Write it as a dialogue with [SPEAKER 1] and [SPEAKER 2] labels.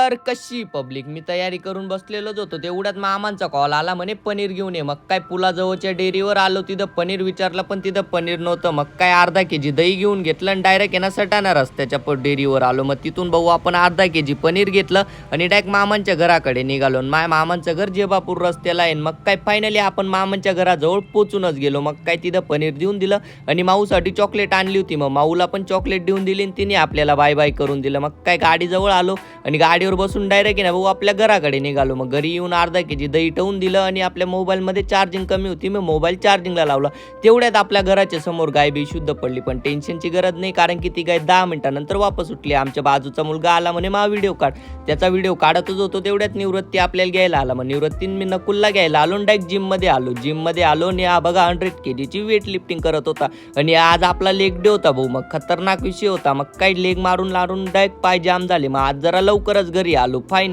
[SPEAKER 1] तर कशी पब्लिक मी तयारी करून बसलेलोच होतो तेवढ्यात मामांचा कॉल आला म्हणे पनीर घेऊन ये. मग काय पुलाजवळच्या डेअरीवर आलो तिथं पनीर विचारलं पण तिथं पनीर नव्हतं. मग काय अर्धा केजी दही घेऊन घेतलं आणि डायरेक्ट येणं सटाणा रस्त्याच्या डेअरीवर आलो. मग तिथून भाऊ आपण अर्धा केजी पनीर घेतलं आणि डायरेक्ट मामांच्या घराकडे निघालो. माय मामांचं घर जेबापूर रस्त्याला आहे. मग काय फायनली आपण मामांच्या घराजवळ पोचूनच गेलो. मग काय तिथं पनीर देऊन दिलं आणि माऊसाठी चॉकलेट आणली होती. मग माऊला पण चॉकलेट देऊन दिली आणि तिने आपल्याला बाय बाय करून दिलं. मग काय गाडीजवळ आलो आणि गाडीवर बसून डायरेक्ट ना भाऊ आपल्या घराकडे निघालो. मग घरी येऊन अर्धा केजी दही ठेवून दिलं आणि आपल्या मोबाईलमध्ये चार्जिंग कमी होती मी मोबाईल चार्जिंगला लावला. तेवढ्यात आपल्या घराच्या समोर गाय बी शुद्ध पडली. पण टेन्शनची गरज नाही कारण की ती गाय 10 मिनिटानंतर वापस उठली. आमच्या बाजूचा मुलगा आला म्हणे मा व्हिडिओ काढ. त्याचा व्हिडिओ काढतच होतो तेवढ्यात निवृत्ती आपल्याला घ्यायला आला. मग निवृत्तीन मी नकुलला घ्यायला आलो आणि डायरेक्ट जिममध्ये आलो आणि हा बघा 100 kg वेट लिफ्टिंग करत होता आणि आज आपला लेग डे होता भाऊ. मग खतरनाक विषय होता. मग काही लेग मारून डायरेक्ट पाय जाम झाले. मग आज जरा लवकरच घरी आलो फायनल.